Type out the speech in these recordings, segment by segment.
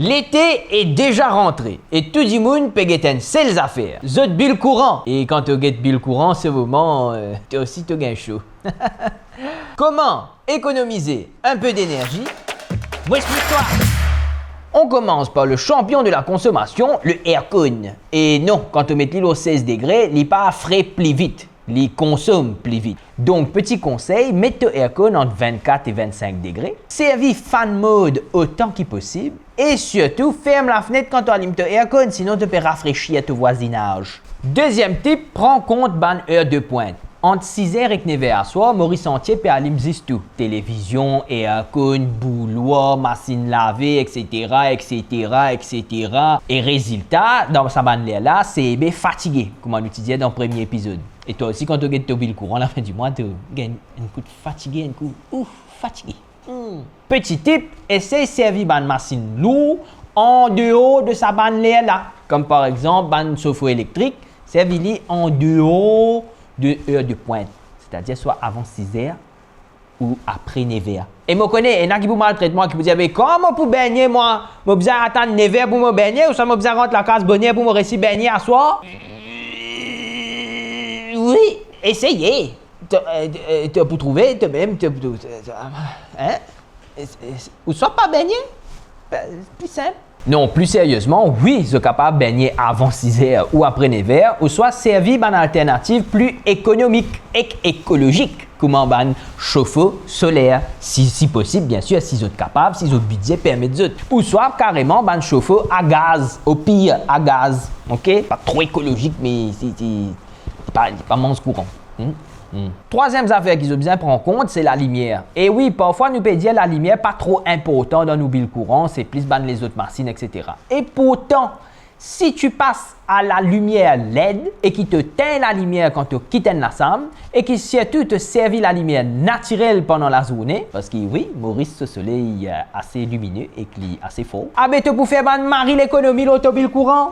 L'été est déjà rentré et tout le monde peut guetter ses affaires. Zot bill courant. Et quand tu guettes bill courant, ce moment, tu aussi tu gagnes chaud. Comment économiser un peu d'énergie? Moi, explique-toi. On commence par le champion de la consommation, le aircon. Et non, quand on met l'île au 16 degrés, il pas frais plus vite. Il consomme plus vite. Donc, petit conseil, mets ton aircon entre 24 et 25 degrés. Servis fan mode autant que possible. Et surtout, ferme la fenêtre quand tu allumes ton aircon, sinon tu peux rafraîchir ton voisinage. Deuxième type, prends compte ban heure de pointe. Entre 6h et 9h à soir, Maurice Entier peut allumer tout. Télévision, aircon, bouloir, machine lavée, etc., etc., etc. Et résultat, dans sa bande là, c'est fatigué, comme on utilisait dans le premier épisode. Et toi aussi, quand tu gagnes ton bill courant à la fin du mois, tu gagnes un coup de fatigué, un coup fatigué. Petit tip, essaye de servir une machine lourde en dehors de sa bande là. Comme par exemple, une chauffe-eau électrique, servis-le en dehors de heure de pointe, c'est-à-dire soit avant 6h ou après 9h. Et moi connais, il y en a qui vous maltraitent moi, qui vous disent mais comment pour baigner moi? Moi besoin attendre 9h pour me baigner ou ça moi besoin rentrer la case bonheur pour me réussir baigner à soir? Oui, essayez. Pour trouver toi-même, hein? Ou soit pas baigner, plus simple. Non, plus sérieusement, oui, je suis capable de baigner avant 6h ou après 9h, ou soit servir une alternative plus économique et écologique, comme un chauffe-eau solaire, si possible, bien sûr, si vous êtes capable, si votre budget permet de ça. Ou soit carrément un chauffe-eau à gaz, au pire à gaz, ok? Pas trop écologique, mais c'est pas moins courant. Troisième affaire qu'ils ont besoin de prendre en compte, c'est la lumière. Et oui, parfois, nous peut dire la lumière pas trop important dans nos billes courants, c'est plus ban les autres machines, etc. Et pourtant, si tu passes à la lumière LED et qui te teint la lumière quand tu quittes la salle et qui surtout te servit la lumière naturelle pendant la journée, parce que oui, Maurice, ce soleil est assez lumineux et qui est assez fort, ah ben tu peux faire ban mari l'économie l'automobile courant,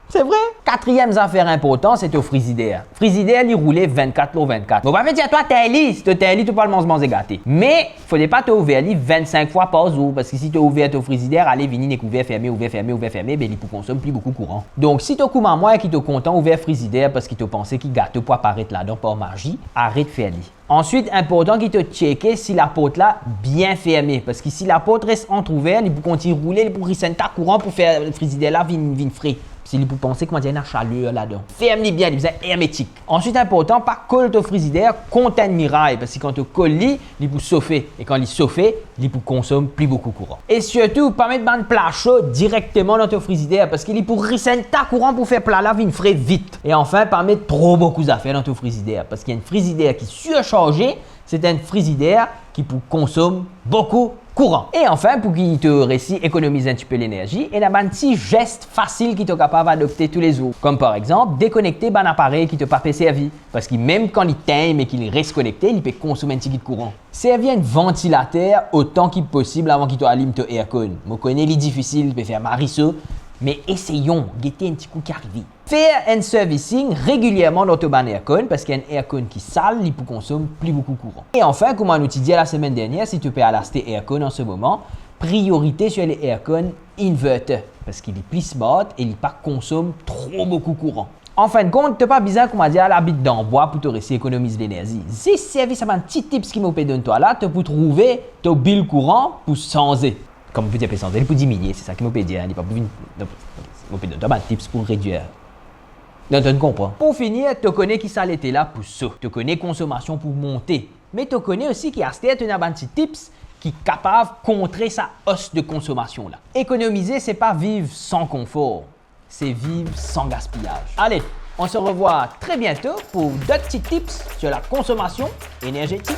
c'est vrai. Quatrième affaire importante, c'est ton frigidaire. Frigidaire, il roulait 24/24. Bon, bah, fait, toi, t'es lisse, tu pas le manger gâté. Mais, il ne faut pas t'ouvrir 25 fois par jour, parce que si tu ouvert ton frigidaire, allez, venir, n'est ouvert, fermé, ben, il peut consommer plus beaucoup courant. Donc, si tu as moi qui te content ouvert frigidaire parce qu'il te pensait qu'il gâteau pour apparaître là-dedans par magie, arrête de faire lui. Ensuite, important qu'il te checker si la porte là bien fermée parce que si la porte reste entrouverte, il peut continuer à rouler, il peut risser un courant pour faire le frigidaire là vin frais. S'il peut penser qu'il y a une chaleur là-dedans. Ferme-les bien, il est hermétique. Ensuite, important, pas coller ton frigidaire contre une miraille parce que quand tu colles, il peut chauffer. Et quand il chauffe, il peut consommer plus beaucoup de courant. Et surtout, pas mettre un plat chaud directement dans ton frigidaire parce qu'il peut risser un courant pour faire plat là vin frais vite. Et enfin, pas mettre trop beaucoup d'affaires dans ton frigidaire parce qu'il y a une frigidaire qui est surchargée, c'est un frigidaire qui peut consommer beaucoup courant. Et enfin, pour qu'il te réussisse économiser un petit peu l'énergie, il y a un petit geste facile qui est capable d'adopter tous les jours. Comme par exemple, déconnecter un appareil qui ne t'a pas servi. Parce que même quand il teint mais qu'il reste connecté, il peut consommer un petit peu de courant. Servir un ventilateur autant qu'il possible avant qu'il t'allume ton aircon. Je connais les difficiles, il peut faire marisso, mais essayons, guetter un petit coup qui arrive. Faire un servicing régulièrement dans ton aircon parce qu'un aircon qui sale, il peut consommer plus beaucoup de courant. Et enfin, comme on a dit la semaine dernière, si tu peux acheter aircon en ce moment, priorité sur les aircon inverter parce qu'il est plus smart et il ne consomme pas trop beaucoup de courant. En fin de compte, tu n'as pas besoin, comme on dit, à l'habit d'en bois pour te réussir à économiser l'énergie. Si service à un petit tips qui me donne toi là, tu peux trouver ton bill courant pour changer. Comme vous dites, changer, pour diminuer, c'est ça qui me peut dire. Il pas pour donner un tips pour réduire. Non, tu comprends. Pour finir, tu connais qui ça l'était là pour ça. Tu connais consommation pour monter. Mais tu connais aussi qu'il y a un petit tips qui est capable de contrer sa hausse de consommation là. Économiser, c'est pas vivre sans confort, c'est vivre sans gaspillage. Allez, on se revoit très bientôt pour d'autres petits tips sur la consommation énergétique.